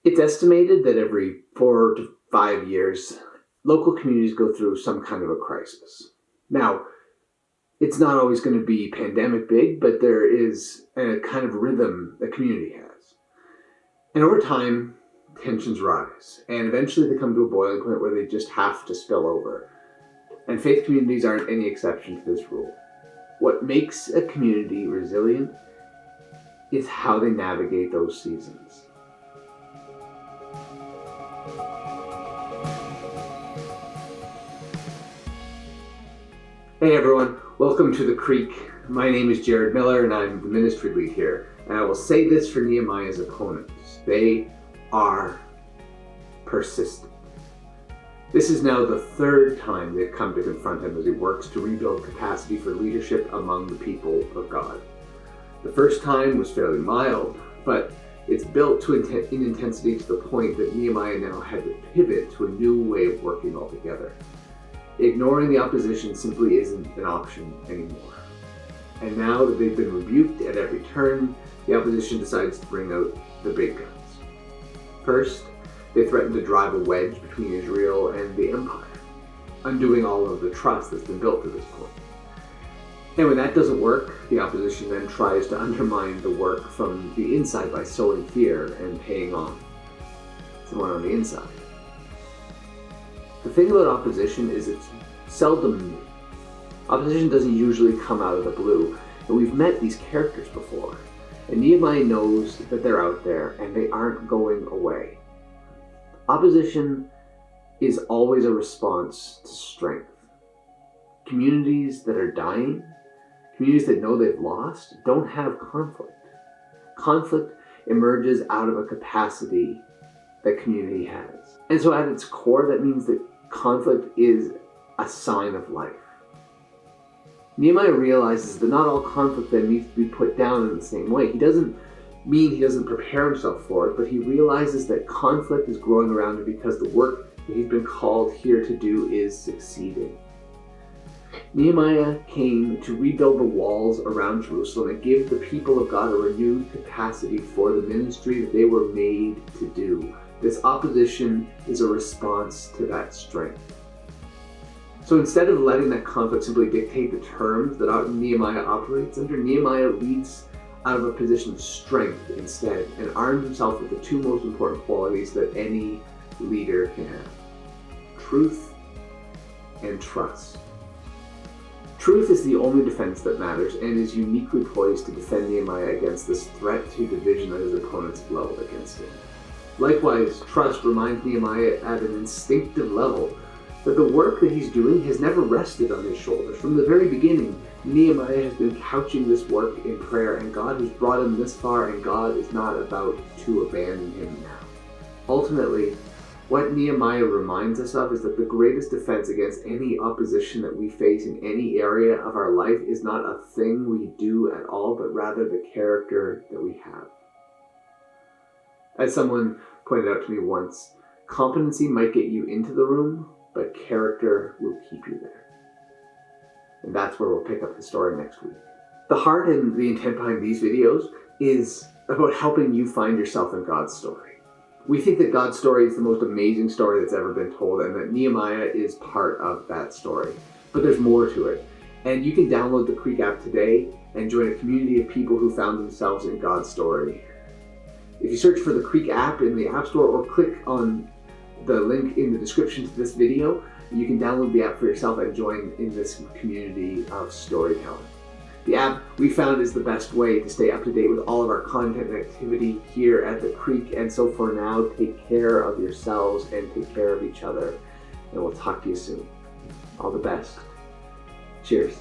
It's estimated that every 4 to 5 years, local communities go through some kind of a crisis. Now, it's not always going to be pandemic big, but there is a kind of rhythm a community has. And over time, tensions rise, and eventually they come to a boiling point where they just have to spill over. And faith communities aren't any exception to this rule. What makes a community resilient is how they navigate those seasons. Hey everyone, welcome to The Creek. My name is Jared Miller and I'm the ministry lead here. And I will say this for Nehemiah's opponents. They are persistent. This is now the third time they've come to confront him as he works to rebuild capacity for leadership among the people of God. The first time was fairly mild, but it's built in intensity to the point that Nehemiah now had to pivot to a new way of working altogether. Ignoring the opposition simply isn't an option anymore. And now that they've been rebuked at every turn, the opposition decides to bring out the big guns. First, they threaten to drive a wedge between Israel and the empire, undoing all of the trust that's been built to this point. And when that doesn't work, the opposition then tries to undermine the work from the inside by sowing fear and paying off someone on the inside. The thing about opposition is it's seldom new. Opposition doesn't usually come out of the blue, and we've met these characters before. And Nehemiah knows that they're out there and they aren't going away. Opposition is always a response to strength. Communities that are dying, communities that know they've lost, don't have conflict. Conflict emerges out of a capacity that community has. And so at its core, that means that conflict is a sign of life. Nehemiah realizes that not all conflict then needs to be put down in the same way. He doesn't mean he doesn't prepare himself for it, but he realizes that conflict is growing around him because the work that he's been called here to do is succeeding. Nehemiah came to rebuild the walls around Jerusalem and give the people of God a renewed capacity for the ministry that they were made to do. This opposition is a response to that strength. So instead of letting that conflict simply dictate the terms that Nehemiah operates under, Nehemiah leads out of a position of strength instead and arms himself with the two most important qualities that any leader can have: truth and trust. Truth is the only defense that matters and is uniquely poised to defend Nehemiah against this threat to division that his opponents blow against him. Likewise, trust reminds Nehemiah at an instinctive level that the work that he's doing has never rested on his shoulders. From the very beginning, Nehemiah has been couching this work in prayer, and God has brought him this far, and God is not about to abandon him now. Ultimately, what Nehemiah reminds us of is that the greatest defense against any opposition that we face in any area of our life is not a thing we do at all, but rather the character that we have. As someone pointed out to me once, competency might get you into the room, but character will keep you there. And that's where we'll pick up the story next week. The heart and the intent behind these videos is about helping you find yourself in God's story. We think that God's story is the most amazing story that's ever been told, and that Nehemiah is part of that story. But there's more to it. And you can download the Creek app today and join a community of people who found themselves in God's story. If you search for the Creek app in the App Store or click on the link in the description to this video, you can download the app for yourself and join in this community of storytelling. The app we found is the best way to stay up to date with all of our content and activity here at the Creek. And so for now, take care of yourselves and take care of each other. And we'll talk to you soon. All the best. Cheers.